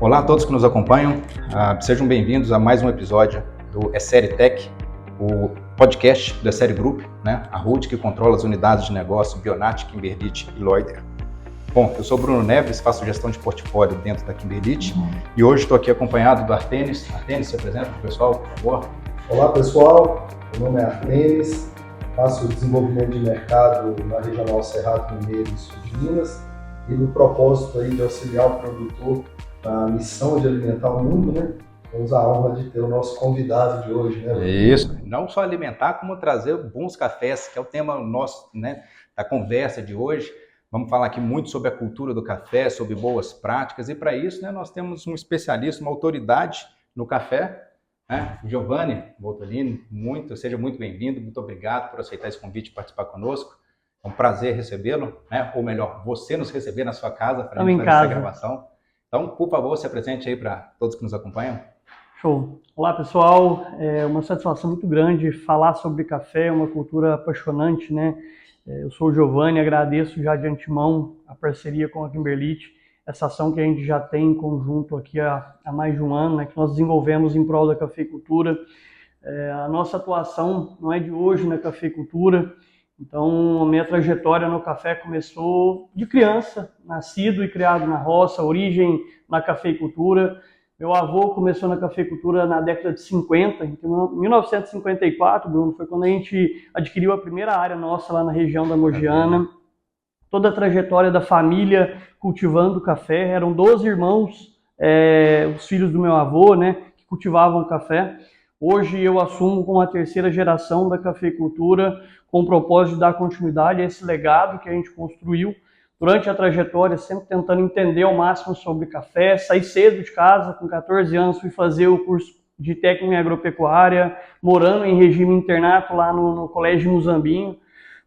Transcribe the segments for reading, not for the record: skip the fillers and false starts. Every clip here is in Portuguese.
Olá a todos que nos acompanham, sejam bem-vindos a mais um episódio do Série Tech, o podcast da Série Group, né? A holding que controla as unidades de negócio Bionat, Kimberlite e Loider. Bom, eu sou Bruno Neves, faço gestão de portfólio dentro da Kimberlite e hoje estou aqui acompanhado do Artenis. Artenis, se apresenta para o pessoal, por favor. Olá pessoal, meu nome é Artenis, faço desenvolvimento de mercado na Regional Cerrado Mineiro e Sul de Minas e no propósito aí de auxiliar o produtor na missão de alimentar o mundo, né? Temos a honra de ter o nosso convidado de hoje, né? Isso, não só alimentar, como trazer bons cafés, que é o tema nosso, né, da conversa de hoje. Vamos falar aqui muito sobre a cultura do café, sobre boas práticas, e para isso, né, nós temos um especialista, uma autoridade no café, né? Giovanni Voltolini, seja muito bem-vindo, muito obrigado por aceitar esse convite e participar conosco. É um prazer recebê-lo, né? Ou melhor, você nos receber na sua casa para a gente fazer essa gravação. Então, por favor, se apresente aí para todos que nos acompanham. Show! Olá, pessoal. É uma satisfação muito grande falar sobre café, uma cultura apaixonante, né? Eu sou o Giovanni, agradeço já de antemão a parceria com a Kimberlite, essa ação que a gente já tem em conjunto aqui há mais de um ano, né? Que nós desenvolvemos em prol da cafeicultura. A nossa atuação não é de hoje na cafeicultura. Então, a minha trajetória no café começou de criança, nascido e criado na roça, origem na cafeicultura. Meu avô começou na cafeicultura na década de 50, em 1954, Bruno, foi quando a gente adquiriu a primeira área nossa lá na região da Mogiana. Toda a trajetória da família cultivando café, eram 12 irmãos, os filhos do meu avô, né, que cultivavam café. Hoje eu assumo como a terceira geração da cafeicultura, com o propósito de dar continuidade a esse legado que a gente construiu durante a trajetória, sempre tentando entender ao máximo sobre café. Saí cedo de casa, com 14 anos fui fazer o curso de técnico em agropecuária, morando em regime internato lá no Colégio Muzambinho.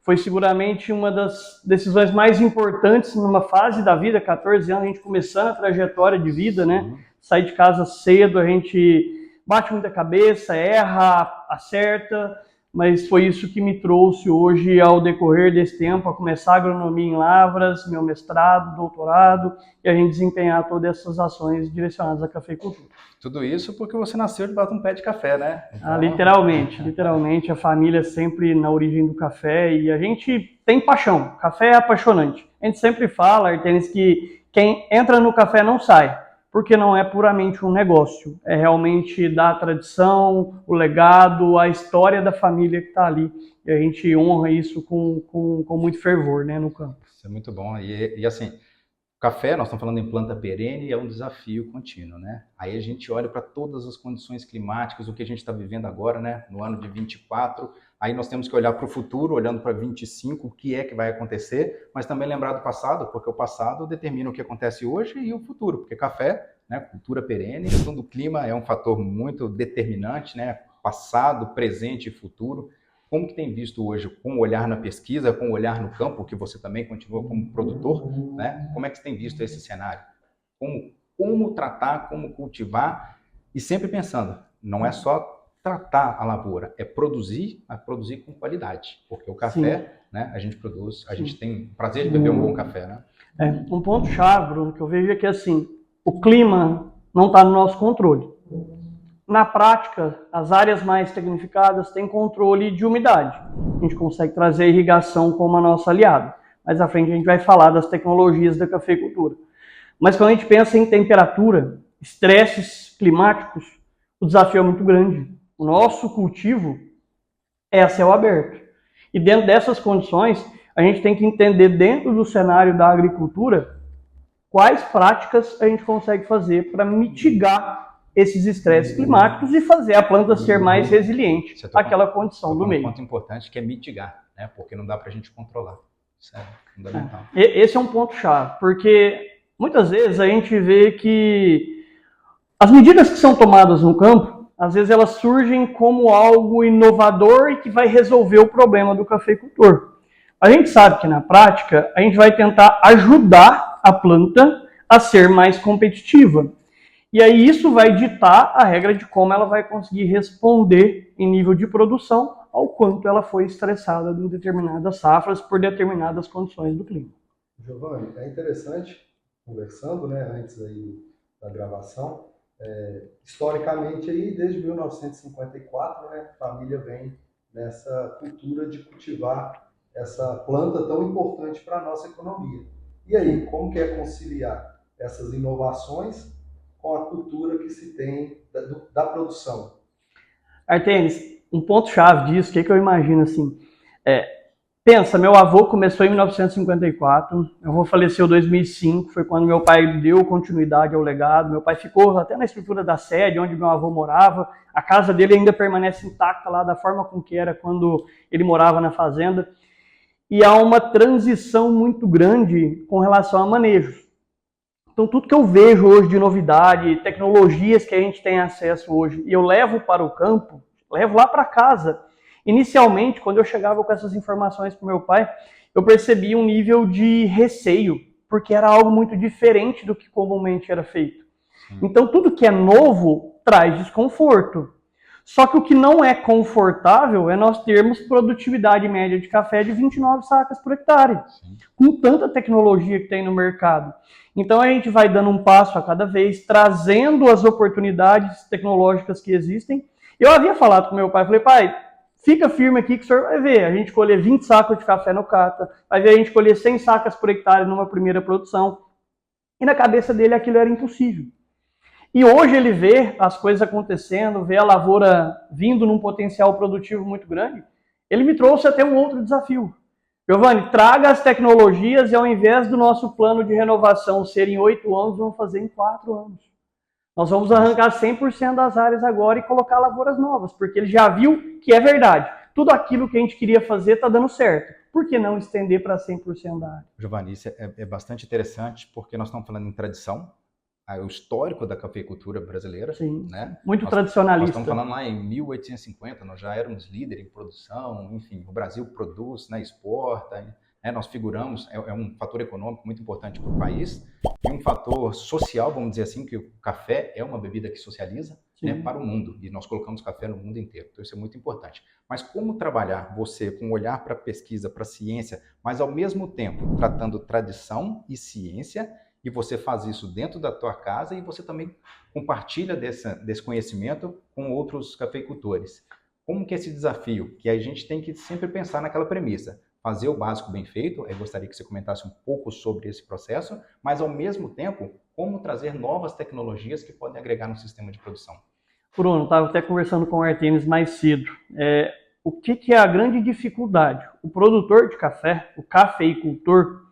Foi seguramente uma das decisões mais importantes numa fase da vida, 14 anos, a gente começando a trajetória de vida, né? Sair de casa cedo, a gente bate muita cabeça, erra, acerta, mas foi isso que me trouxe hoje, ao decorrer desse tempo, a começar a agronomia em lavras, meu mestrado, doutorado, e a gente desempenhar todas essas ações direcionadas à cafeicultura. Tudo isso porque você nasceu debaixo de um pé de café, né? Então... Literalmente, a família sempre na origem do café, e a gente tem paixão, café é apaixonante. A gente sempre fala, Artenis, que quem entra no café não sai, porque não é puramente um negócio, é realmente da tradição, o legado, a história da família que está ali. E a gente honra isso com muito fervor, né, no campo. Isso é muito bom. E assim, café, nós estamos falando em planta perene, é um desafio contínuo, né? Aí a gente olha para todas as condições climáticas, o que a gente está vivendo agora, né? No ano de 24, aí nós temos que olhar para o futuro, olhando para 25, o que é que vai acontecer, mas também lembrar do passado, porque o passado determina o que acontece hoje e o futuro, porque café, né, cultura perene, então o clima é um fator muito determinante, né? Passado, presente e futuro. Como que tem visto hoje, com o olhar na pesquisa, com o olhar no campo, que você também continua como produtor, né? Como é que você tem visto esse cenário? Como tratar, como cultivar, e sempre pensando, não é só tratar a lavoura, é produzir, mas produzir com qualidade, porque o café, né, a gente produz, a gente tem o prazer de beber um bom café, né? Um ponto-chave, Bruno, que eu vejo é que assim, o clima não está no nosso controle. Na prática, as áreas mais tecnificadas têm controle de umidade. A gente consegue trazer a irrigação como a nossa aliada. Mais à frente a gente vai falar das tecnologias da cafeicultura. Mas quando a gente pensa em temperatura, estresses climáticos, o desafio é muito grande. O nosso cultivo é a céu aberto. E dentro dessas condições, a gente tem que entender, dentro do cenário da agricultura, quais práticas a gente consegue fazer para mitigar esses estresses climáticos e fazer a planta ser mais resiliente àquela condição do meio. Um ponto importante que é mitigar, né? Porque não dá para a gente controlar. Isso é fundamental. Esse é um ponto-chave, porque muitas vezes a gente vê que as medidas que são tomadas no campo, às vezes elas surgem como algo inovador e que vai resolver o problema do cafeicultor. A gente sabe que na prática a gente vai tentar ajudar a planta a ser mais competitiva. E aí isso vai ditar a regra de como ela vai conseguir responder em nível de produção ao quanto ela foi estressada em determinadas safras por determinadas condições do clima. Giovanni, é interessante, conversando, né, antes aí da gravação. Historicamente, aí, desde 1954, né, a família vem nessa cultura de cultivar essa planta tão importante para a nossa economia. E aí, como que é conciliar essas inovações com a cultura que se tem da produção? Artenis, um ponto-chave disso, o que eu imagino assim, pensa, meu avô começou em 1954, meu avô faleceu em 2005, foi quando meu pai deu continuidade ao legado, meu pai ficou até na estrutura da sede, onde meu avô morava, a casa dele ainda permanece intacta lá da forma com que era quando ele morava na fazenda, e há uma transição muito grande com relação a manejos. Então, tudo que eu vejo hoje de novidade, tecnologias que a gente tem acesso hoje, e eu levo para o campo, levo lá para casa. Inicialmente, quando eu chegava com essas informações para o meu pai, eu percebi um nível de receio, porque era algo muito diferente do que comumente era feito. Então, tudo que é novo traz desconforto. Só que o que não é confortável é nós termos produtividade média de café de 29 sacas por hectare, com tanta tecnologia que tem no mercado. Então a gente vai dando um passo a cada vez, trazendo as oportunidades tecnológicas que existem. Eu havia falado com meu pai, falei, pai, fica firme aqui que o senhor vai ver a gente colher 20 sacos de café no cata, vai ver a gente colher 100 sacas por hectare numa primeira produção. E na cabeça dele aquilo era impossível. E hoje ele vê as coisas acontecendo, vê a lavoura vindo num potencial produtivo muito grande. Ele me trouxe até um outro desafio. Giovanni, traga as tecnologias e ao invés do nosso plano de renovação ser em 8 anos, vamos fazer em 4 anos. Nós vamos arrancar 100% das áreas agora e colocar lavouras novas, porque ele já viu que é verdade. Tudo aquilo que a gente queria fazer está dando certo. Por que não estender para 100% da área? Giovanni, isso é bastante interessante, porque nós estamos falando em tradição, o histórico da cafeicultura brasileira. Sim, né? Muito tradicionalista. Nós estamos falando lá em 1850, nós já éramos líder em produção, enfim, o Brasil produz, né, exporta, né, nós figuramos, é um fator econômico muito importante para o país, e um fator social, vamos dizer assim, que o café é uma bebida que socializa, né, para o mundo, e nós colocamos café no mundo inteiro, então isso é muito importante. Mas como trabalhar você com um olhar para a pesquisa, para a ciência, mas ao mesmo tempo tratando tradição e ciência, e você faz isso dentro da tua casa e você também compartilha desse conhecimento com outros cafeicultores. Como que é esse desafio? Que a gente tem que sempre pensar naquela premissa. Fazer o básico bem feito, eu gostaria que você comentasse um pouco sobre esse processo, mas ao mesmo tempo, como trazer novas tecnologias que podem agregar no sistema de produção. Bruno, estava até conversando com o Artemis mais cedo. O que é a grande dificuldade? O produtor de café, o cafeicultor,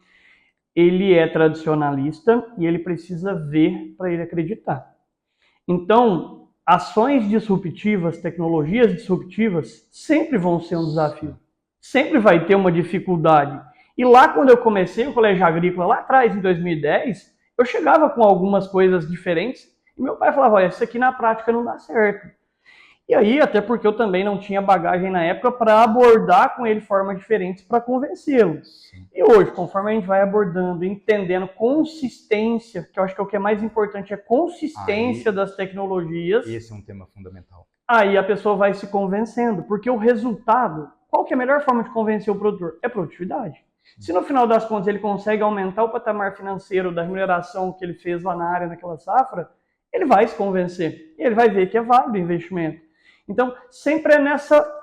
ele é tradicionalista e ele precisa ver para ele acreditar. Então, ações disruptivas, tecnologias disruptivas, sempre vão ser um desafio. Sempre vai ter uma dificuldade. E lá, quando eu comecei o colégio agrícola, lá atrás, em 2010, eu chegava com algumas coisas diferentes e meu pai falava, olha, isso aqui na prática não dá certo. E aí, até porque eu também não tinha bagagem na época para abordar com ele formas diferentes para convencê-lo. E hoje, conforme a gente vai abordando, entendendo consistência, que eu acho que é o que é mais importante, é consistência das tecnologias. Esse é um tema fundamental. Aí a pessoa vai se convencendo, porque o resultado, qual que é a melhor forma de convencer o produtor? É produtividade. Se no final das contas ele consegue aumentar o patamar financeiro da remuneração que ele fez lá na área, naquela safra, ele vai se convencer. E ele vai ver que é válido o investimento. Então, sempre é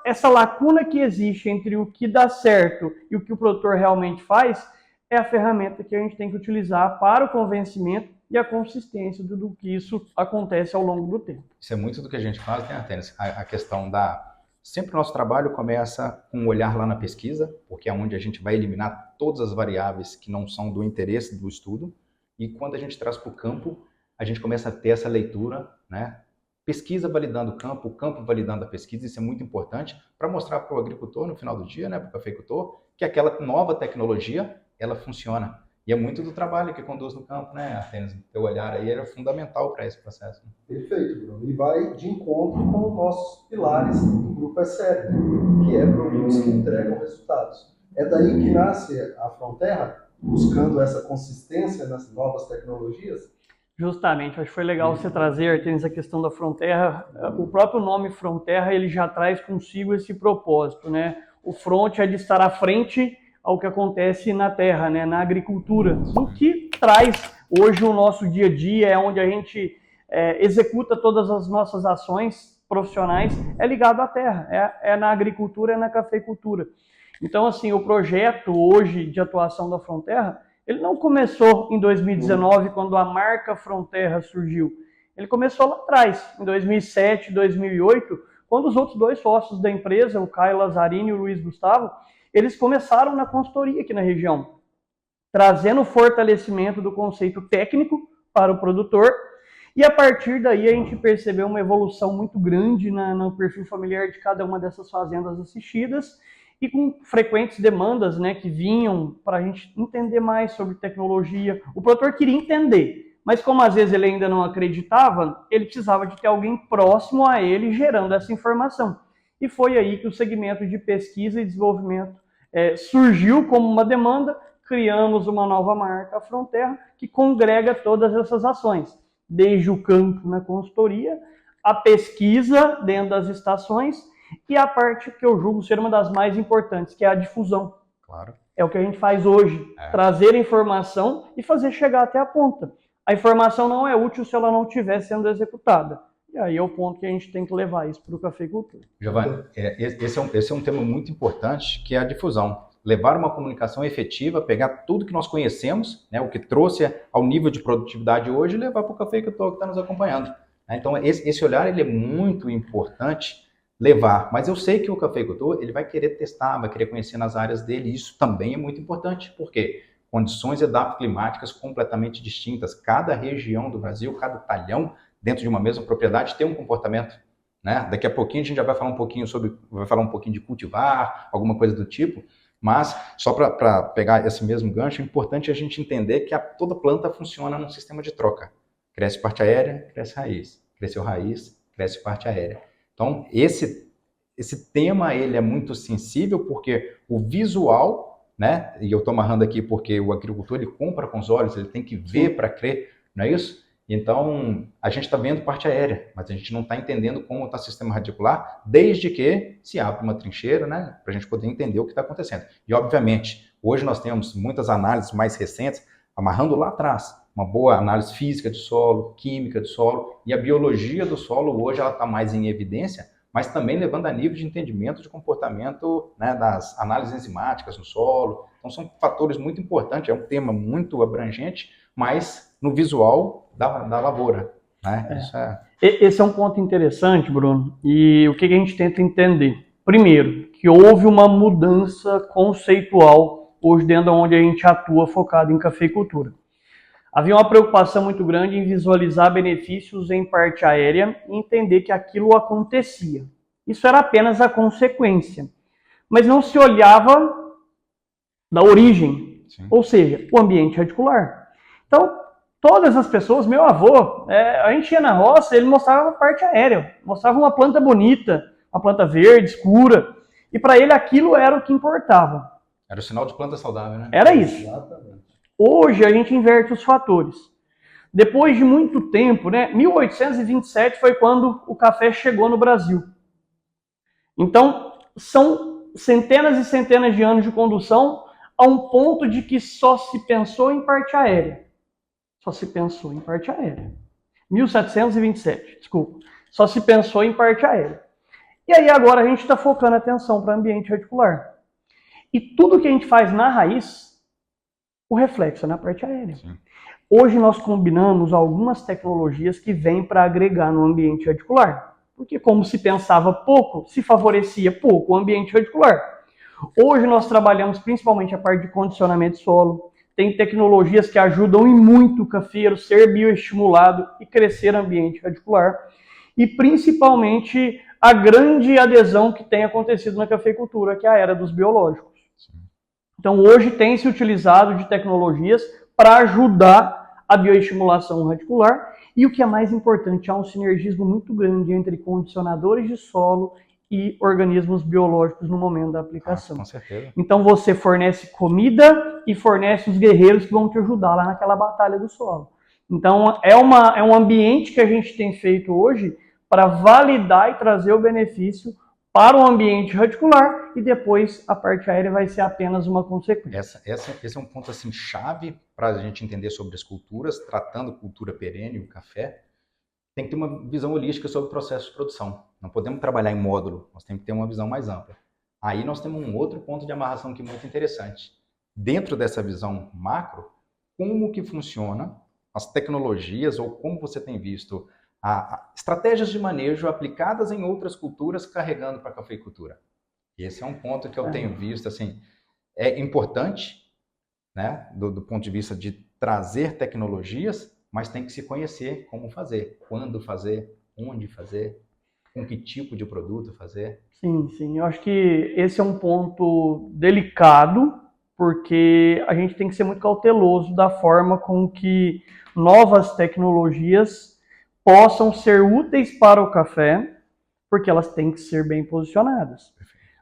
essa lacuna que existe entre o que dá certo e o que o produtor realmente faz, é a ferramenta que a gente tem que utilizar para o convencimento e a consistência do que isso acontece ao longo do tempo. Isso é muito do que a gente faz, né, Artenis? A questão Sempre o nosso trabalho começa com um olhar lá na pesquisa, porque é onde a gente vai eliminar todas as variáveis que não são do interesse do estudo, e quando a gente traz para o campo, a gente começa a ter essa leitura, né? Pesquisa validando o campo validando a pesquisa, isso é muito importante para mostrar para o agricultor no final do dia, né, para o cafeicultor, que aquela nova tecnologia, ela funciona. E é muito do trabalho que conduz no campo, né, Artenis? O teu olhar aí era fundamental para esse processo. Perfeito, Bruno. E vai de encontro com os nossos pilares do Grupo ESSERI, que é produtos que entregam resultados. É daí que nasce a Fronterra, buscando essa consistência nas novas tecnologias. Justamente, acho que foi legal você trazer, Artenis, a questão da Fronterra. O próprio nome Fronterra, ele já traz consigo esse propósito, né? O front é de estar à frente ao que acontece na terra, né? Na agricultura, o que traz Hoje o nosso dia a dia é onde a gente executa todas as nossas ações profissionais, é ligado à terra, é na agricultura, é na cafeicultura. Então, assim, o projeto hoje de atuação da Fronterra, ele não começou em 2019, quando a marca Fronterra surgiu. Ele começou lá atrás, em 2007, 2008, quando os outros dois sócios da empresa, o Caio Lazzarini e o Luiz Gustavo, eles começaram na consultoria aqui na região, trazendo o fortalecimento do conceito técnico para o produtor, e a partir daí a gente percebeu uma evolução muito grande no perfil familiar de cada uma dessas fazendas assistidas, e com frequentes demandas, né, que vinham para a gente entender mais sobre tecnologia. O produtor queria entender, mas como às vezes ele ainda não acreditava, ele precisava de ter alguém próximo a ele gerando essa informação. E foi aí que o segmento de pesquisa e desenvolvimento surgiu como uma demanda. Criamos uma nova marca, a Fronterra, que congrega todas essas ações, desde o campo na consultoria, a pesquisa dentro das estações e a parte que eu julgo ser uma das mais importantes, que é a difusão. Claro. É o que a gente faz hoje, trazer informação e fazer chegar até a ponta. A informação não é útil se ela não estiver sendo executada. E aí é o ponto que a gente tem que levar isso para o cafeicultor. Giovanni, esse é um tema muito importante, que é a difusão. Levar uma comunicação efetiva, pegar tudo que nós conhecemos, né, o que trouxe ao nível de produtividade hoje, e levar para o cafeicultor que está nos acompanhando. Então, esse olhar ele é muito importante levar. Mas eu sei que o cafeicultor ele vai querer testar, vai querer conhecer nas áreas dele, e isso também é muito importante. Por quê? Condições climáticas completamente distintas. Cada região do Brasil, cada talhão dentro de uma mesma propriedade tem um comportamento, né? Daqui a pouquinho a gente já vai falar um pouquinho de cultivar, alguma coisa do tipo, mas só para pegar esse mesmo gancho, é importante a gente entender que toda planta funciona num sistema de troca. Cresce parte aérea, cresce raiz. Cresceu raiz, cresce parte aérea. Então, esse tema ele é muito sensível porque o visual, né? E eu estou amarrando aqui porque o agricultor ele compra com os olhos, ele tem que ver para crer, não é isso? Então, a gente está vendo parte aérea, mas a gente não está entendendo como está o sistema radicular, desde que se abre uma trincheira, né? Para a gente poder entender o que está acontecendo. E, obviamente, hoje nós temos muitas análises mais recentes, amarrando lá atrás, uma boa análise física de solo, química de solo, e a biologia do solo hoje ela está mais em evidência, mas também levando a nível de entendimento de comportamento, né, das análises enzimáticas no solo. Então são fatores muito importantes, é um tema muito abrangente, mas no visual da lavoura. Né? Esse é um ponto interessante, Bruno, e o que a gente tenta entender? Primeiro, que houve uma mudança conceitual hoje dentro de onde a gente atua focado em cafeicultura. Havia uma preocupação muito grande em visualizar benefícios em parte aérea e entender que aquilo acontecia. Isso era apenas a consequência. Mas não se olhava da origem, ou seja, o ambiente radicular. Então, todas as pessoas, meu avô, a gente ia na roça, ele mostrava a parte aérea, mostrava uma planta bonita, uma planta verde, escura, e para ele aquilo era o que importava. Era o sinal de planta saudável, né? Era isso. Exatamente. Hoje a gente inverte os fatores. Depois de muito tempo, né, 1827 foi quando o café chegou no Brasil. Então, são centenas e centenas de anos de condução a um ponto de que só se pensou em parte aérea. Só se pensou em parte aérea. 1727, desculpa. Só se pensou em parte aérea. E aí agora a gente está focando a atenção para o ambiente radicular. E tudo que a gente faz na raiz, o reflexo é na parte aérea. Sim. Hoje nós combinamos algumas tecnologias que vêm para agregar no ambiente radicular. Porque como se pensava pouco, se favorecia pouco o ambiente radicular. Hoje nós trabalhamos principalmente a parte de condicionamento de solo. Tem tecnologias que ajudam e muito o cafeiro ser bioestimulado e crescer no ambiente radicular. E principalmente a grande adesão que tem acontecido na cafeicultura, que é a era dos biológicos. Então, hoje tem se utilizado de tecnologias para ajudar a bioestimulação radicular e o que é mais importante, há um sinergismo muito grande entre condicionadores de solo e organismos biológicos no momento da aplicação. Com certeza. Então, você fornece comida e fornece os guerreiros que vão te ajudar lá naquela batalha do solo. Então, é um ambiente que a gente tem feito hoje para validar e trazer o benefício para o ambiente radicular e depois a parte aérea vai ser apenas uma consequência. Esse é um ponto assim, chave para a gente entender sobre as culturas, tratando cultura perene, o café. Tem que ter uma visão holística sobre o processo de produção. Não podemos trabalhar em módulo, nós temos que ter uma visão mais ampla. Aí nós temos um outro ponto de amarração que é muito interessante. Dentro dessa visão macro, como que funciona as tecnologias ou como você tem visto estratégias de manejo aplicadas em outras culturas carregando para a cafeicultura. Esse é um ponto que eu tenho visto, assim, é importante, né, do ponto de vista de trazer tecnologias, mas tem que se conhecer como fazer, quando fazer, onde fazer, com que tipo de produto fazer. Sim, eu acho que esse é um ponto delicado, porque a gente tem que ser muito cauteloso da forma com que novas tecnologias possam ser úteis para o café, porque elas têm que ser bem posicionadas.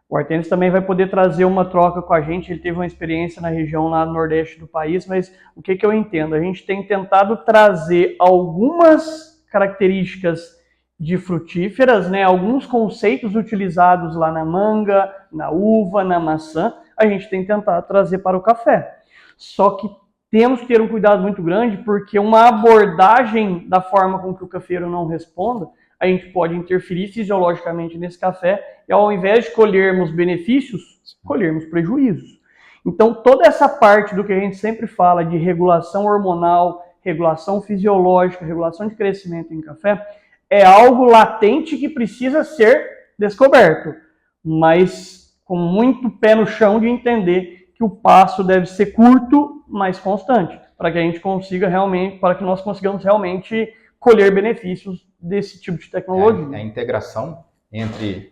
O Artenis também vai poder trazer uma troca com a gente, ele teve uma experiência na região lá no nordeste do país, mas o que eu entendo? A gente tem tentado trazer algumas características de frutíferas, né? Alguns conceitos utilizados lá na manga, na uva, na maçã, a gente tem tentado trazer para o café. Só que temos que ter um cuidado muito grande, porque uma abordagem da forma com que o cafeiro não responda, a gente pode interferir fisiologicamente nesse café e ao invés de colhermos benefícios, colhermos prejuízos. Então, toda essa parte do que a gente sempre fala de regulação hormonal, regulação fisiológica, regulação de crescimento em café, é algo latente que precisa ser descoberto, mas com muito pé no chão de entender que o passo deve ser curto, mas constante, para que a gente consiga realmente, para que nós consigamos realmente colher benefícios desse tipo de tecnologia. A integração entre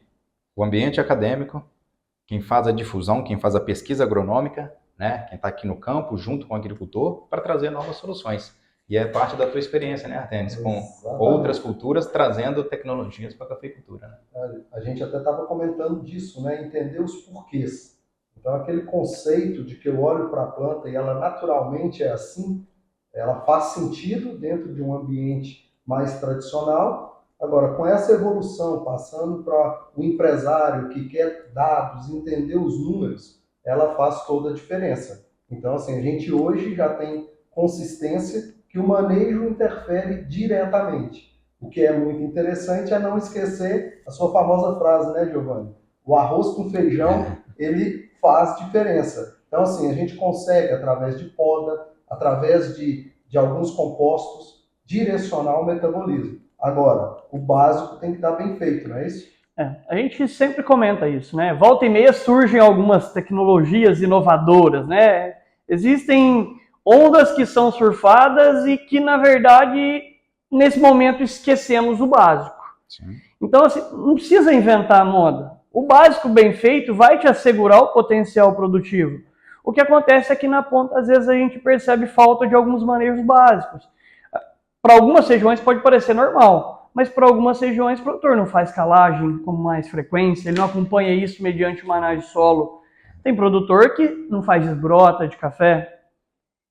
o ambiente acadêmico, quem faz a difusão, quem faz a pesquisa agronômica, né, quem está aqui no campo, junto com o agricultor, para trazer novas soluções. E é parte da tua experiência, né, Artenis, com outras culturas, trazendo tecnologias para a cafeicultura. Né? A gente até estava comentando disso, né, entender os porquês. Então, aquele conceito de que eu olho para a planta e ela naturalmente é assim, ela faz sentido dentro de um ambiente mais tradicional. Agora, com essa evolução, passando para o empresário que quer dados, entender os números, ela faz toda a diferença. Então, assim, a gente hoje já tem consistência que o manejo interfere diretamente. O que é muito interessante é não esquecer a sua famosa frase, né, Giovanni? O arroz com feijão, ele faz diferença. Então, assim, a gente consegue, através de poda, através de alguns compostos, direcionar o metabolismo. Agora, o básico tem que estar bem feito, não é isso? A gente sempre comenta isso, né? Volta e meia surgem algumas tecnologias inovadoras, né? Existem ondas que são surfadas e que, na verdade, nesse momento esquecemos o básico. Sim. Então, assim, não precisa inventar a moda. O básico bem feito vai te assegurar o potencial produtivo. O que acontece é que na ponta, às vezes, a gente percebe falta de alguns manejos básicos. Para algumas regiões pode parecer normal, mas para algumas regiões o produtor não faz calagem com mais frequência, ele não acompanha isso mediante uma análise solo. Tem produtor que não faz desbrota de café.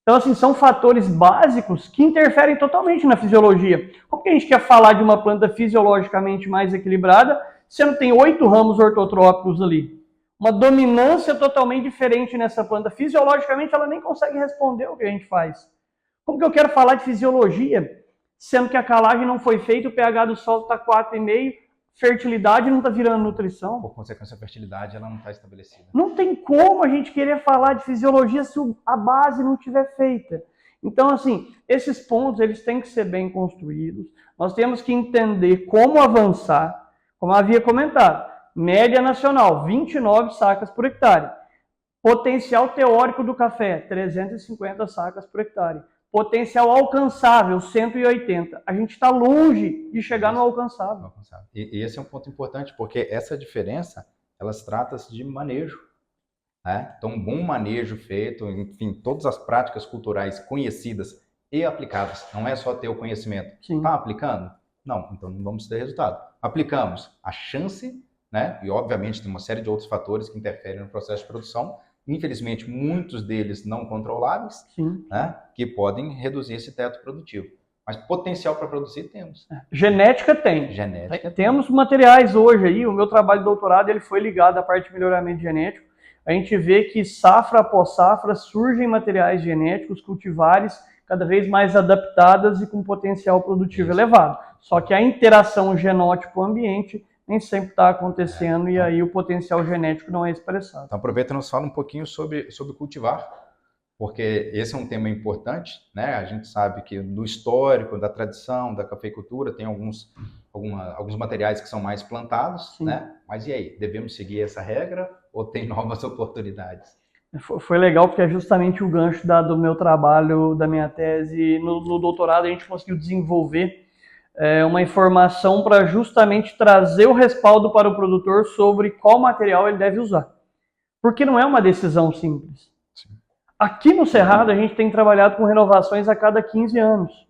Então, assim, são fatores básicos que interferem totalmente na fisiologia. Como que a gente quer falar de uma planta fisiologicamente mais equilibrada, sendo que tem 8 ramos ortotrópicos ali? Uma dominância totalmente diferente nessa planta. Fisiologicamente, ela nem consegue responder o que a gente faz. Como que eu quero falar de fisiologia, sendo que a calagem não foi feita, o pH do solo está 4,5, fertilidade não está virando nutrição? Por consequência, a fertilidade ela não está estabelecida. Não tem como a gente querer falar de fisiologia se a base não estiver feita. Então, assim, esses pontos eles têm que ser bem construídos. Nós temos que entender como avançar, como havia comentado. Média nacional, 29 sacas por hectare. Potencial teórico do café, 350 sacas por hectare. Potencial alcançável, 180. A gente está longe de chegar no alcançável. E esse é um ponto importante, porque essa diferença, elas tratam-se de manejo. Né? Então, um bom manejo feito, enfim, todas as práticas culturais conhecidas e aplicadas. Não é só ter o conhecimento. Está aplicando? Não, então não vamos ter resultado. Aplicamos. A chance, né? E obviamente tem uma série de outros fatores que interferem no processo de produção, infelizmente, muitos deles não controláveis, né, que podem reduzir esse teto produtivo. Mas potencial para produzir temos. Genética tem. Genética. Temos materiais hoje aí, o meu trabalho de doutorado ele foi ligado à parte de melhoramento genético. A gente vê que safra após safra surgem materiais genéticos, cultivares, cada vez mais adaptadas e com potencial produtivo elevado. Só que a interação genótipo-ambiente nem sempre está acontecendo e aí o potencial genético não é expressado. Então aproveita e nos fala um pouquinho sobre cultivar, porque esse é um tema importante, né? A gente sabe que do histórico, da tradição, da cafeicultura, tem alguns materiais que são mais plantados, Sim. né? Mas e aí, devemos seguir essa regra ou tem novas oportunidades? Foi legal porque é justamente o gancho do meu trabalho, da minha tese. No doutorado a gente conseguiu desenvolver uma informação para justamente trazer o respaldo para o produtor sobre qual material ele deve usar. Porque não é uma decisão simples. Sim. Aqui no Cerrado a gente tem trabalhado com renovações a cada 15 anos.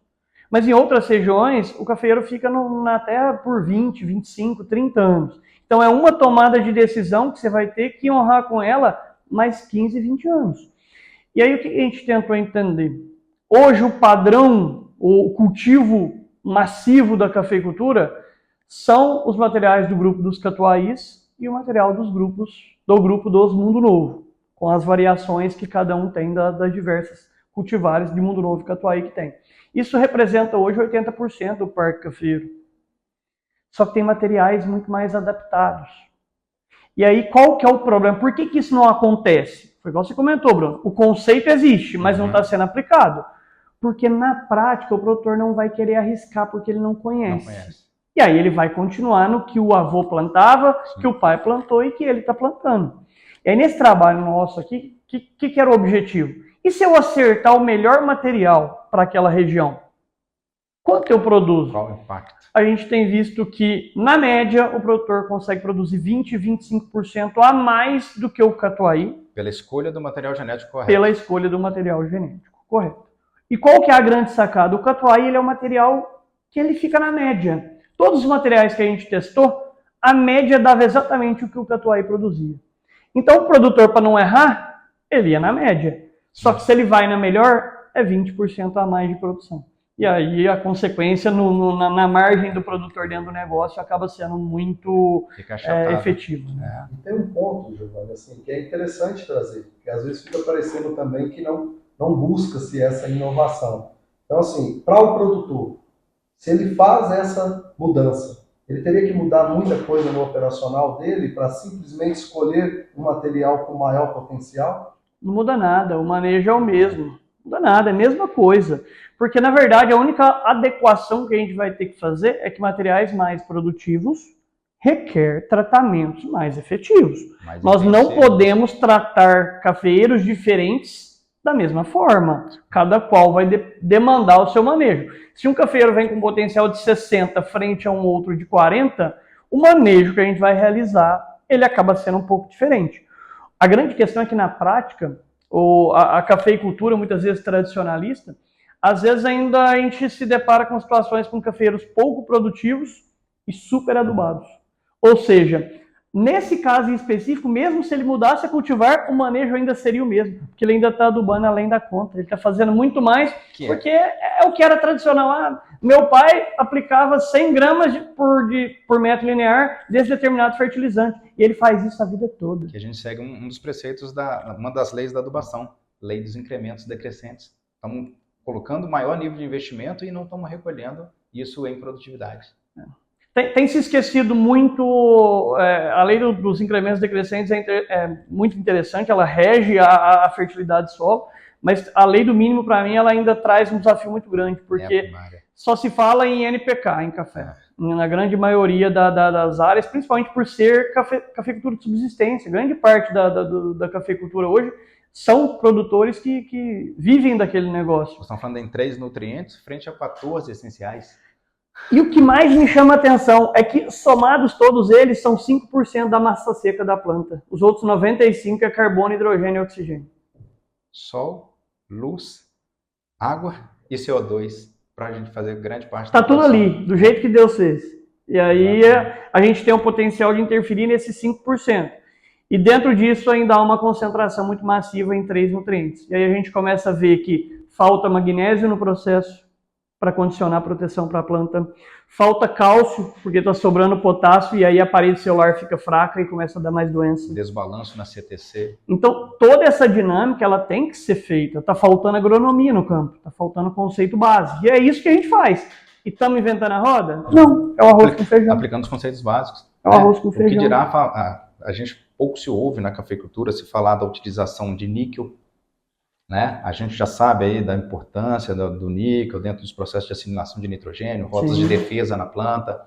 Mas em outras regiões o cafeeiro fica na terra por 20, 25, 30 anos. Então é uma tomada de decisão que você vai ter que honrar com ela mais 15, 20 anos. E aí o que a gente tentou entender? Hoje o padrão, o cultivo massivo da cafeicultura são os materiais do grupo dos catuais e o material do grupo dos Mundo Novo, com as variações que cada um tem das diversas cultivares de Mundo Novo e Catuai que tem. Isso representa hoje 80% do parque cafeiro. Só que tem materiais muito mais adaptados. E aí, qual que é o problema? Por que isso não acontece? Foi igual você comentou, Bruno. O conceito existe, mas não está sendo aplicado. Porque na prática o produtor não vai querer arriscar porque ele não conhece. E aí ele vai continuar no que o avô plantava, sim, que o pai plantou e que ele está plantando. E aí nesse trabalho nosso aqui, que era o objetivo? E se eu acertar o melhor material para aquela região? Quanto eu produzo? Qual o impacto? A gente tem visto que, na média, o produtor consegue produzir 20, 25% a mais do que o catuai. Pela escolha do material genético correto. Pela escolha do material genético correto. E qual que é a grande sacada? O catuai ele é um material que ele fica na média. Todos os materiais que a gente testou, a média dava exatamente o que o catuai produzia. Então o produtor, para não errar, ele ia na média. Só que se ele vai na melhor, é 20% a mais de produção. E aí a consequência na margem do produtor dentro do negócio acaba sendo muito efetiva. Né? E tem um ponto, Giovanni, assim, que é interessante trazer, porque às vezes fica parecendo também que não busca-se essa inovação. Então, assim, para o produtor, se ele faz essa mudança, ele teria que mudar muita coisa no operacional dele para simplesmente escolher um material com maior potencial? Não muda nada, o manejo é o mesmo. Não muda nada, é a mesma coisa. Porque, na verdade, a única adequação que a gente vai ter que fazer é que materiais mais produtivos requer tratamentos mais efetivos. Nós não podemos tratar cafeeiros diferentes da mesma forma. Cada qual vai demandar o seu manejo. Se um cafeeiro vem com potencial de 60 frente a um outro de 40, o manejo que a gente vai realizar, ele acaba sendo um pouco diferente. A grande questão é que, na prática, a cafeicultura, muitas vezes tradicionalista, às vezes ainda a gente se depara com situações com cafeeiros pouco produtivos e super adubados. Ou seja, nesse caso em específico, mesmo se ele mudasse a cultivar, o manejo ainda seria o mesmo, porque ele ainda está adubando além da conta. Ele está fazendo muito mais, porque é o que era tradicional. Meu pai aplicava 100 gramas por metro linear desse determinado fertilizante. E ele faz isso a vida toda. Que a gente segue um dos preceitos, uma das leis da adubação, lei dos incrementos decrescentes. Estamos colocando maior nível de investimento e não estamos recolhendo isso em produtividade. Tem se esquecido muito, a lei dos incrementos decrescentes é muito interessante, ela rege a fertilidade do solo, mas a lei do mínimo, para mim, ela ainda traz um desafio muito grande, porque só se fala em NPK, em café, na grande maioria das áreas, principalmente por ser cafeicultura de subsistência. Grande parte da cafeicultura hoje são produtores que vivem daquele negócio. Nós estamos falando em 3 nutrientes frente a 14 essenciais. E o que mais me chama a atenção é que, somados todos eles, são 5% da massa seca da planta. Os outros 95% é carbono, hidrogênio e oxigênio. Sol, luz, água e CO2, para a gente fazer grande parte da produção. Está tudo ali, do jeito que Deus fez. E aí a gente tem o potencial de interferir nesses 5%. E dentro disso ainda há uma concentração muito massiva em 3 nutrientes. E aí a gente começa a ver que falta magnésio no processo, para condicionar a proteção para a planta. Falta cálcio, porque está sobrando potássio e aí a parede celular fica fraca e começa a dar mais doença. Desbalanço na CTC. Então, toda essa dinâmica ela tem que ser feita. Está faltando agronomia no campo, está faltando conceito básico. E é isso que a gente faz. E estamos inventando a roda? Não, é o arroz com feijão. Aplicando os conceitos básicos. É o arroz com feijão. O que dirá, a gente pouco se ouve na cafeicultura se falar da utilização de níquel, né? A gente já sabe aí da importância do níquel dentro dos processos de assimilação de nitrogênio, rotas de defesa na planta.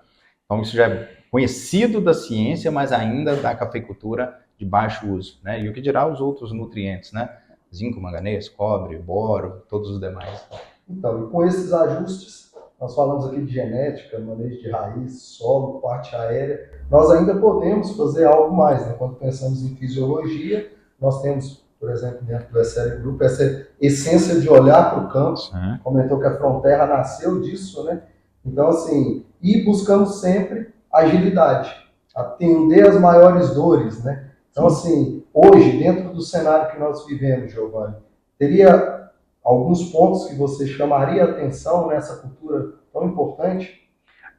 Então isso já é conhecido da ciência, mas ainda da cafeicultura de baixo uso, né? E o que dirá os outros nutrientes, né? Zinco, manganês, cobre, boro, todos os demais. Então, e com esses ajustes, nós falamos aqui de genética, manejo de raiz, solo, parte aérea, nós ainda podemos fazer algo mais, né? Quando pensamos em fisiologia, nós temos, por exemplo, dentro do SL Group, essa essência de olhar para o campo. Comentou que a Fronterra nasceu disso, né? Então, assim, e buscamos sempre agilidade, atender as maiores dores, né? Então, assim, hoje, dentro do cenário que nós vivemos, Giovanni, teria alguns pontos que você chamaria a atenção nessa cultura tão importante?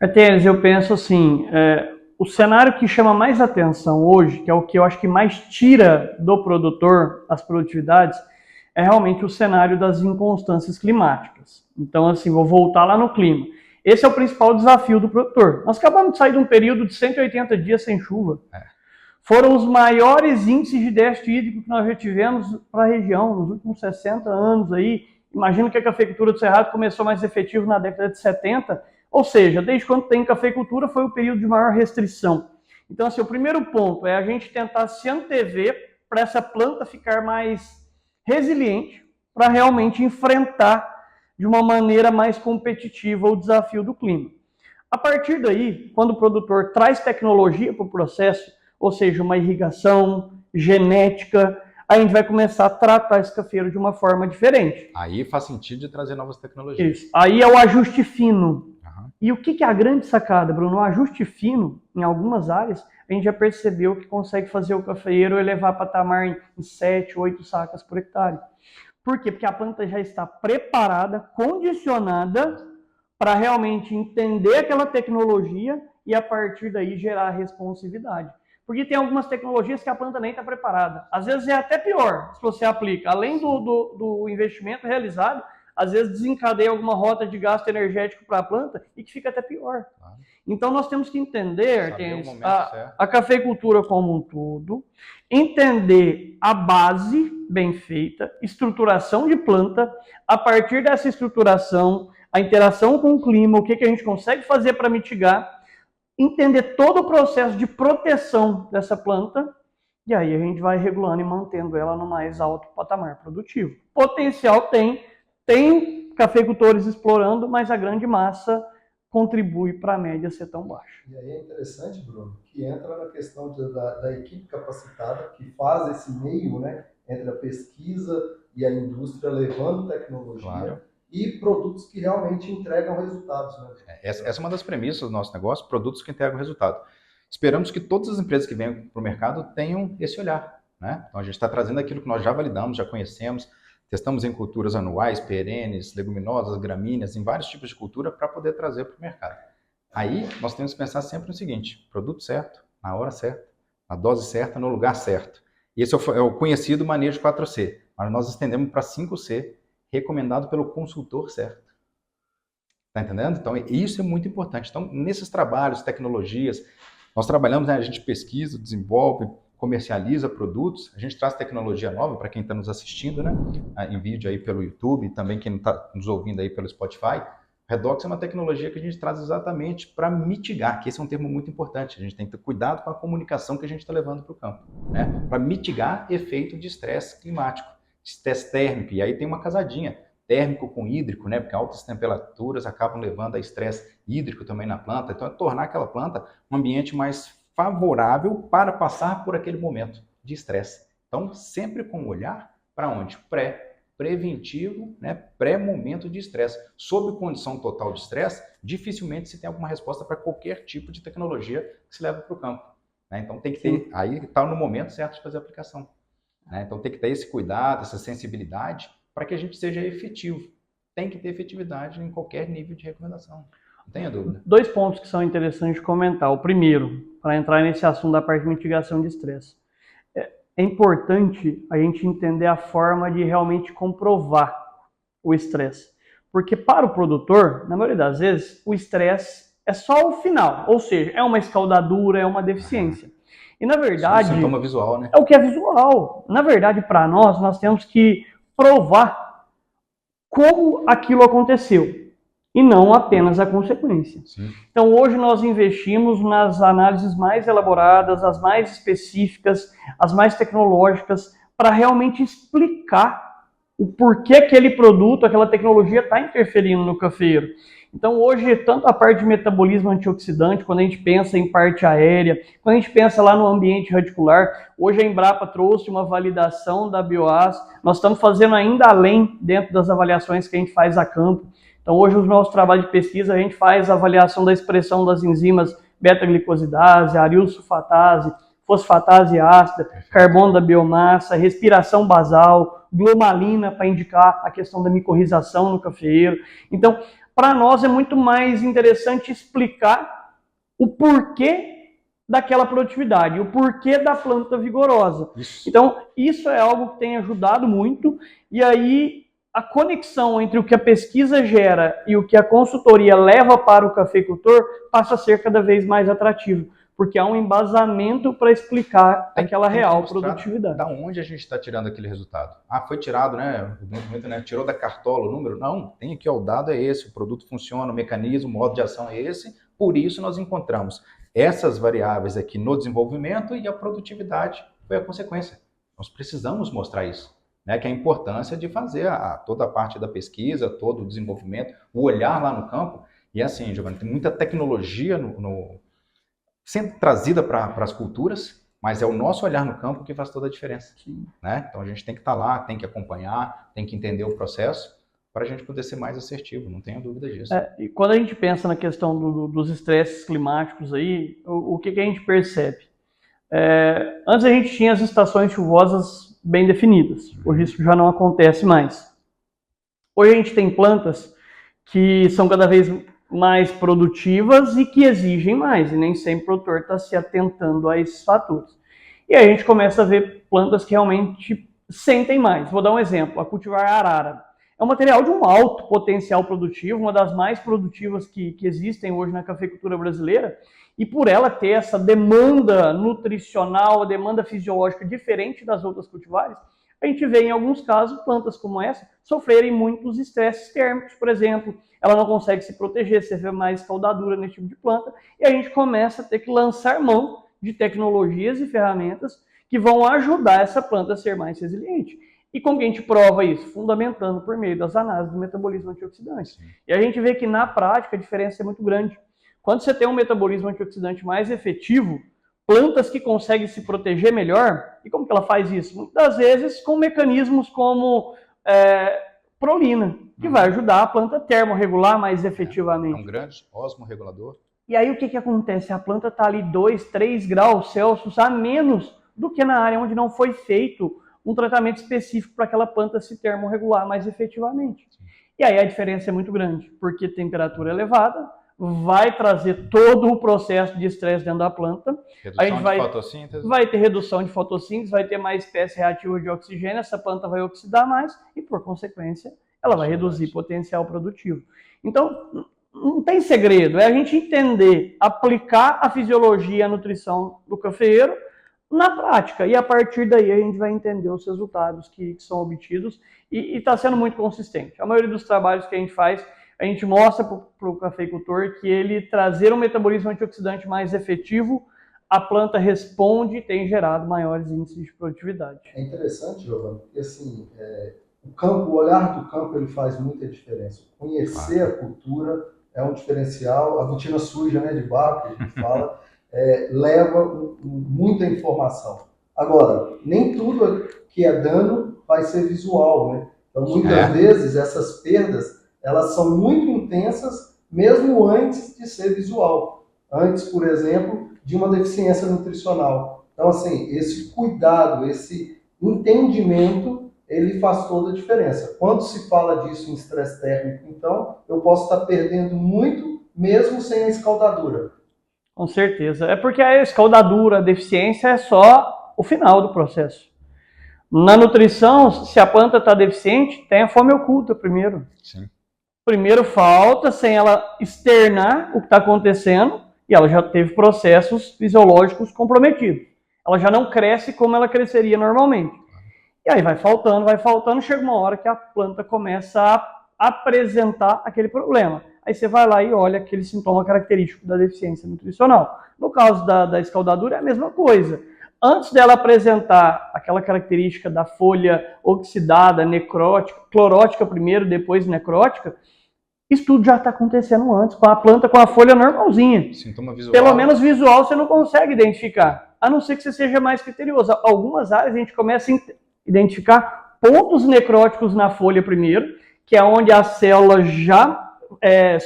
Arteles, eu penso assim, o cenário que chama mais atenção hoje, que é o que eu acho que mais tira do produtor as produtividades, é realmente o cenário das inconstâncias climáticas. Então, assim, vou voltar lá no clima. Esse é o principal desafio do produtor. Nós acabamos de sair de um período de 180 dias sem chuva. Foram os maiores índices de déficit hídrico que nós já tivemos para a região nos últimos 60 anos aí. Imagino que a cafeicultura do Cerrado começou mais efetivo na década de 70, ou seja, desde quando tem cafeicultura foi o período de maior restrição. Então, assim, o primeiro ponto é a gente tentar se antever para essa planta ficar mais resiliente, para realmente enfrentar de uma maneira mais competitiva o desafio do clima. A partir daí, quando o produtor traz tecnologia para o processo, ou seja, uma irrigação, genética, a gente vai começar a tratar esse cafeiro de uma forma diferente. Aí faz sentido de trazer novas tecnologias. Isso. Aí é o ajuste fino. E o que é a grande sacada, Bruno? O ajuste fino, em algumas áreas, a gente já percebeu que consegue fazer o cafeiro elevar patamar em 7, 8 sacas por hectare. Por quê? Porque a planta já está preparada, condicionada para realmente entender aquela tecnologia e a partir daí gerar responsividade. Porque tem algumas tecnologias que a planta nem está preparada. Às vezes é até pior se você aplica. Além do investimento realizado, às vezes desencadeia alguma rota de gasto energético para a planta e que fica até pior. Então nós temos que entender a cafeicultura como um todo, entender a base bem feita, estruturação de planta, a partir dessa estruturação, a interação com o clima, o que a gente consegue fazer para mitigar, entender todo o processo de proteção dessa planta, e aí a gente vai regulando e mantendo ela no mais alto patamar produtivo. Potencial tem cafeicultores explorando, mas a grande massa contribui para a média ser tão baixa. E aí é interessante, Bruno, que entra na questão da equipe capacitada que faz esse meio, né, entre a pesquisa e a indústria levando tecnologia e produtos que realmente entregam resultados. Né? Essa é uma das premissas do nosso negócio, produtos que entregam resultado. Esperamos que todas as empresas que venham para o mercado tenham esse olhar, né? Então a gente está trazendo aquilo que nós já validamos, já conhecemos, testamos em culturas anuais, perenes, leguminosas, gramíneas, em vários tipos de cultura para poder trazer para o mercado. Aí nós temos que pensar sempre no seguinte: produto certo, na hora certa, na dose certa, no lugar certo. E esse é o conhecido manejo 4C, mas nós estendemos para 5C, recomendado pelo consultor certo. Tá entendendo? Então isso é muito importante. Então nesses trabalhos, tecnologias, nós trabalhamos, né, a gente pesquisa, desenvolve, comercializa produtos, a gente traz tecnologia nova para quem está nos assistindo, né, em vídeo aí pelo YouTube, também quem está nos ouvindo aí pelo Spotify. Redox é uma tecnologia que a gente traz exatamente para mitigar, que esse é um termo muito importante, a gente tem que ter cuidado com a comunicação que a gente está levando para o campo, né, para mitigar efeito de estresse climático, estresse térmico, e aí tem uma casadinha, térmico com hídrico, né, porque altas temperaturas acabam levando a estresse hídrico também na planta, então é tornar aquela planta um ambiente mais favorável para passar por aquele momento de estresse. Então, sempre com um olhar para onde? Preventivo, né? Pré-momento de estresse. Sob condição total de estresse, dificilmente se tem alguma resposta para qualquer tipo de tecnologia que se leva para o campo, né? Então, tem que ter, aí está no momento certo de fazer a aplicação, né? Então, tem que ter esse cuidado, essa sensibilidade para que a gente seja efetivo, tem que ter efetividade em qualquer nível de recomendação. Não tenha dúvida. 2 pontos que são interessantes de comentar. O primeiro, para entrar nesse assunto da parte de mitigação de estresse. É importante a gente entender a forma de realmente comprovar o estresse. Porque para o produtor, na maioria das vezes, o estresse é só o final. Ou seja, é uma escaldadura, é uma deficiência. E na verdade... É um sintoma visual, né? É o que é visual. Na verdade, para nós temos que provar como aquilo aconteceu. E não apenas a consequência. Sim. Então, hoje nós investimos nas análises mais elaboradas, as mais específicas, as mais tecnológicas, para realmente explicar o porquê aquele produto, aquela tecnologia está interferindo no cafeiro. Então, hoje, tanto a parte de metabolismo antioxidante, quando a gente pensa em parte aérea, quando a gente pensa lá no ambiente radicular, hoje a Embrapa trouxe uma validação da Bioas, nós estamos fazendo ainda além dentro das avaliações que a gente faz a campo. Então, hoje, os nossos trabalhos de pesquisa, a gente faz a avaliação da expressão das enzimas beta-glicosidase, arilsulfatase, fosfatase ácida, carbono da biomassa, respiração basal, glomalina para indicar a questão da micorrização no cafeeiro. Então, para nós é muito mais interessante explicar o porquê daquela produtividade, o porquê da planta vigorosa. Isso. Então, isso é algo que tem ajudado muito, e aí a conexão entre o que a pesquisa gera e o que a consultoria leva para o cafeicultor passa a ser cada vez mais atrativo, porque há um embasamento para explicar aquela real produtividade. Da onde a gente está tirando aquele resultado? Ah, foi tirado, né? Tirou da cartola o número? Não, tem aqui, ó, o dado é esse, o produto funciona, o mecanismo, o modo de ação é esse, por isso nós encontramos essas variáveis aqui no desenvolvimento e a produtividade foi a consequência. Nós precisamos mostrar isso. Né, que é a importância de fazer toda a parte da pesquisa, todo o desenvolvimento, o olhar lá no campo. E assim, Giovanni, tem muita tecnologia sendo trazida para as culturas, mas é o nosso olhar no campo que faz toda a diferença. Né? Então a gente tem que estar lá, tem que acompanhar, tem que entender o processo para a gente poder ser mais assertivo, não tenha dúvida disso. E quando a gente pensa na questão dos estresses climáticos aí, o que a gente percebe? Antes a gente tinha as estações chuvosas bem definidas. Hoje isso já não acontece mais. Hoje a gente tem plantas que são cada vez mais produtivas e que exigem mais, e nem sempre o produtor está se atentando a esses fatores. E aí a gente começa a ver plantas que realmente sentem mais. Vou dar um exemplo, a cultivar arara. É um material de um alto potencial produtivo, uma das mais produtivas que existem hoje na cafeicultura brasileira, e por ela ter essa demanda nutricional, a demanda fisiológica diferente das outras cultivares, a gente vê em alguns casos plantas como essa sofrerem muitos estresses térmicos, por exemplo. Ela não consegue se proteger, você vê mais escaldadura nesse tipo de planta, e a gente começa a ter que lançar mão de tecnologias e ferramentas que vão ajudar essa planta a ser mais resiliente. E como que a gente prova isso? Fundamentando por meio das análises do metabolismo antioxidante. Sim. E a gente vê que na prática a diferença é muito grande. Quando você tem um metabolismo antioxidante mais efetivo, plantas que conseguem se proteger melhor, e como que ela faz isso? Muitas vezes com mecanismos como prolina, que vai ajudar a planta a termorregular mais efetivamente. É um grande osmorregulador. E aí o que acontece? A planta está ali 2, 3 graus Celsius a menos do que na área onde não foi feito um tratamento específico para aquela planta se termorregular mais efetivamente. Sim. E aí a diferença é muito grande, porque temperatura elevada vai trazer todo o processo de estresse dentro da planta. Redução de fotossíntese. Vai ter redução de fotossíntese, vai ter mais espécie reativa de oxigênio, essa planta vai oxidar mais e, por consequência, ela vai reduzir potencial produtivo. Então, não tem segredo, é a gente entender, aplicar a fisiologia e a nutrição do cafeeiro na prática, e a partir daí a gente vai entender os resultados que são obtidos, e está sendo muito consistente. A maioria dos trabalhos que a gente faz, a gente mostra para o cafeicultor que ele trazer um metabolismo antioxidante mais efetivo, a planta responde e tem gerado maiores índices de produtividade. É interessante, Giovanni, porque assim, o olhar do campo ele faz muita diferença. Conhecer a cultura é um diferencial, a botina suja, né, de barro, que a gente fala, leva muita informação. Agora, nem tudo que é dano vai ser visual, né? Então, muitas vezes, essas perdas, elas são muito intensas, mesmo antes de ser visual. Antes, por exemplo, de uma deficiência nutricional. Então, assim, esse cuidado, esse entendimento ele faz toda a diferença. Quando se fala disso em estresse térmico, então, eu posso estar perdendo muito, mesmo sem a escaldadura. Com certeza. É porque a escaldadura, a deficiência é só o final do processo. Na nutrição, se a planta está deficiente, tem a fome oculta primeiro. Sim. Primeiro falta, sem ela externar o que está acontecendo, e ela já teve processos fisiológicos comprometidos. Ela já não cresce como ela cresceria normalmente. E aí vai faltando, chega uma hora que a planta começa a apresentar aquele problema. Aí você vai lá e olha aquele sintoma característico da deficiência nutricional. No caso da escaldadura é a mesma coisa. Antes dela apresentar aquela característica da folha oxidada, necrótica, clorótica primeiro, depois necrótica, isso tudo já está acontecendo antes, com a planta com a folha normalzinha. Sintoma visual. Pelo menos visual você não consegue identificar, a não ser que você seja mais criterioso. Algumas áreas a gente começa a identificar pontos necróticos na folha primeiro, que é onde a célula já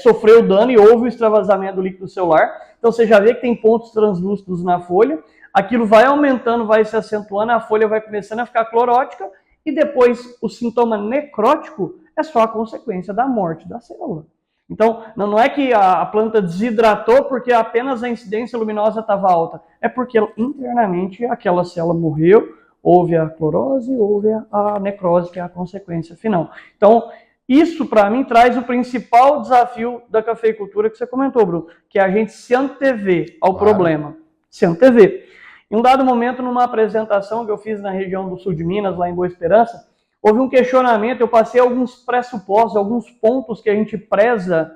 sofreu dano e houve o extravasamento do líquido celular. Então você já vê que tem pontos translúcidos na folha, aquilo vai aumentando, vai se acentuando, a folha vai começando a ficar clorótica, e depois o sintoma necrótico é só a consequência da morte da célula. Então, não é que a planta desidratou porque apenas a incidência luminosa estava alta, é porque internamente aquela célula morreu, houve a clorose, houve a necrose, que é a consequência final. Então, isso para mim traz o principal desafio da cafeicultura que você comentou, Bruno, que é a gente se antever ao problema. Se antever. Em um dado momento, numa apresentação que eu fiz na região do sul de Minas, lá em Boa Esperança, houve um questionamento, eu passei alguns pressupostos, alguns pontos que a gente preza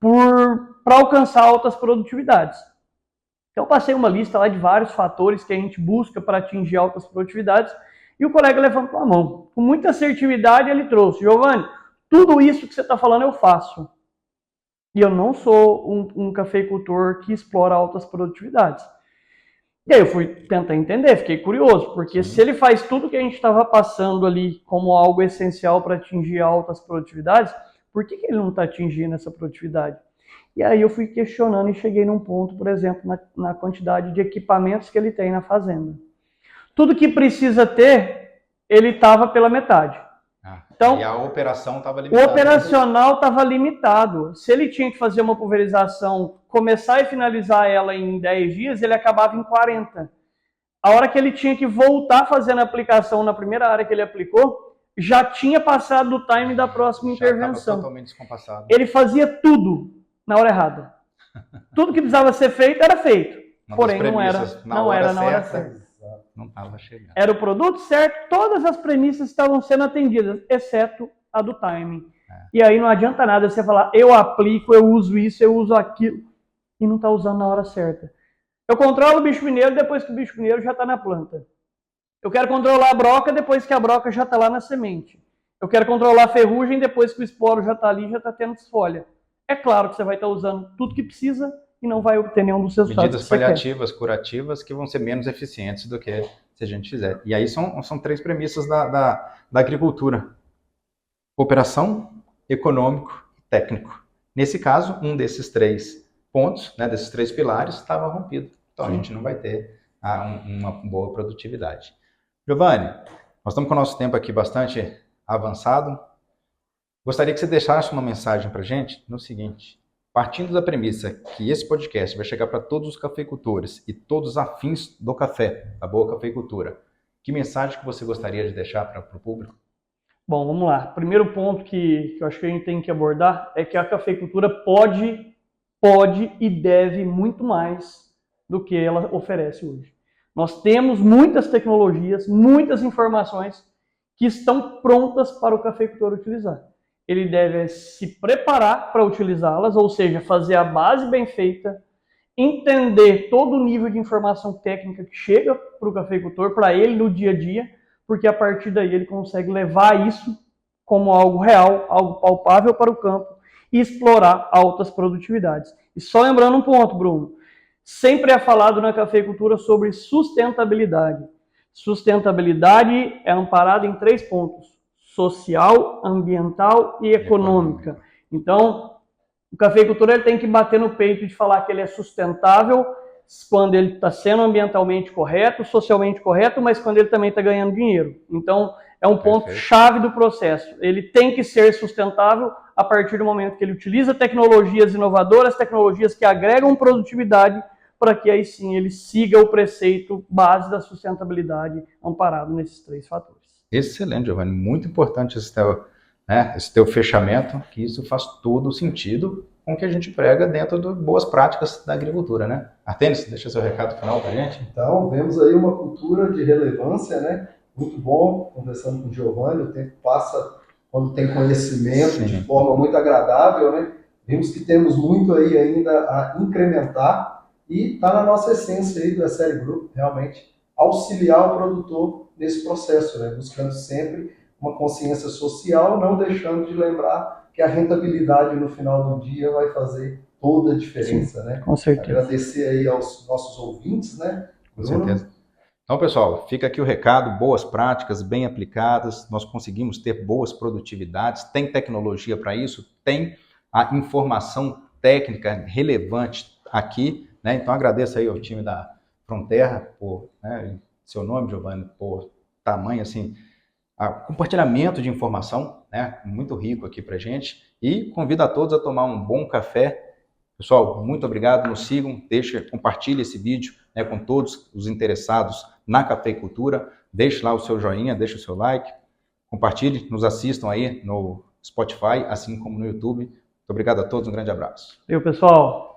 para alcançar altas produtividades. Então, eu passei uma lista lá de vários fatores que a gente busca para atingir altas produtividades, e o colega levantou a mão. Com muita assertividade, ele trouxe: Giovanni, tudo isso que você está falando eu faço. E eu não sou um cafeicultor que explora altas produtividades. E aí eu fui tentar entender, fiquei curioso, porque se ele faz tudo que a gente estava passando ali como algo essencial para atingir altas produtividades, por que ele não está atingindo essa produtividade? E aí eu fui questionando e cheguei num ponto, por exemplo, na quantidade de equipamentos que ele tem na fazenda. Tudo que precisa ter, ele estava pela metade. Então, e a operação estava limitada. O operacional estava limitado. Se ele tinha que fazer uma pulverização, começar e finalizar ela em 10 dias, ele acabava em 40. A hora que ele tinha que voltar fazendo a aplicação na primeira área que ele aplicou, já tinha passado do time da próxima intervenção. Totalmente descompassado. Ele fazia tudo na hora errada. Tudo que precisava ser feito era feito. Porém, não era na hora certa. Não estava chegando. Era o produto certo, todas as premissas estavam sendo atendidas, exceto a do timing. E aí não adianta nada você falar, eu aplico, eu uso isso, eu uso aquilo, e não está usando na hora certa. Eu controlo o bicho mineiro depois que o bicho mineiro já está na planta. Eu quero controlar a broca depois que a broca já está lá na semente. Eu quero controlar a ferrugem depois que o esporo já está ali, já está tendo folha. É claro que você vai estar usando tudo que precisa e não vai obter nenhum dos seus resultados. Medidas paliativas, curativas, que vão ser menos eficientes do que se a gente fizer. E aí são três premissas da agricultura: operação, econômico e técnico. Nesse caso, um desses três pontos, né, desses três pilares, estava rompido. Então a gente não vai ter uma boa produtividade. Giovanni, nós estamos com o nosso tempo aqui bastante avançado. Gostaria que você deixasse uma mensagem para a gente no seguinte: partindo da premissa que esse podcast vai chegar para todos os cafeicultores e todos os afins do café, da boa cafeicultura, que mensagem que você gostaria de deixar para o público? Bom, vamos lá. Primeiro ponto que eu acho que a gente tem que abordar é que a cafeicultura pode e deve muito mais do que ela oferece hoje. Nós temos muitas tecnologias, muitas informações que estão prontas para o cafeicultor utilizar. Ele deve se preparar para utilizá-las, ou seja, fazer a base bem feita, entender todo o nível de informação técnica que chega para o cafeicultor, para ele no dia a dia, porque a partir daí ele consegue levar isso como algo real, algo palpável para o campo e explorar altas produtividades. E só lembrando um ponto, Bruno, sempre é falado na cafeicultura sobre sustentabilidade. Sustentabilidade é amparada em 3 pontos: social, ambiental e econômica. Então, o cafeicultor ele tem que bater no peito de falar que ele é sustentável quando ele está sendo ambientalmente correto, socialmente correto, mas quando ele também está ganhando dinheiro. Então, é um ponto chave do processo. Ele tem que ser sustentável a partir do momento que ele utiliza tecnologias inovadoras, tecnologias que agregam produtividade, para que aí sim ele siga o preceito base da sustentabilidade amparado nesses 3 fatores. Excelente, Giovanni. Muito importante esse teu fechamento, que isso faz todo o sentido com o que a gente prega dentro de boas práticas da agricultura, né? Artenis, deixa seu recado final para a gente. Então, vemos aí uma cultura de relevância, né? Muito bom, conversando com o Giovanni, o tempo passa quando tem conhecimento. Sim. De forma muito agradável, né? Vimos que temos muito aí ainda a incrementar e está na nossa essência aí do SL Group, realmente auxiliar o produtor nesse processo, né? Buscando sempre uma consciência social, não deixando de lembrar que a rentabilidade no final do dia vai fazer toda a diferença. Sim, né? Com certeza. Agradecer aí aos nossos ouvintes, né? Com certeza. Então, pessoal, fica aqui o recado, boas práticas, bem aplicadas, nós conseguimos ter boas produtividades, tem tecnologia para isso, tem a informação técnica relevante aqui, né? Então, agradeço aí ao time da Fronterra por, né, seu nome, Giovanni, por tamanho, assim, compartilhamento de informação, né, muito rico aqui para gente, e convido a todos a tomar um bom café. Pessoal, muito obrigado, nos sigam, compartilhe esse vídeo, né, com todos os interessados na cafeicultura, deixe lá o seu joinha, deixe o seu like, compartilhe, nos assistam aí no Spotify, assim como no YouTube. Muito obrigado a todos, um grande abraço. Pessoal.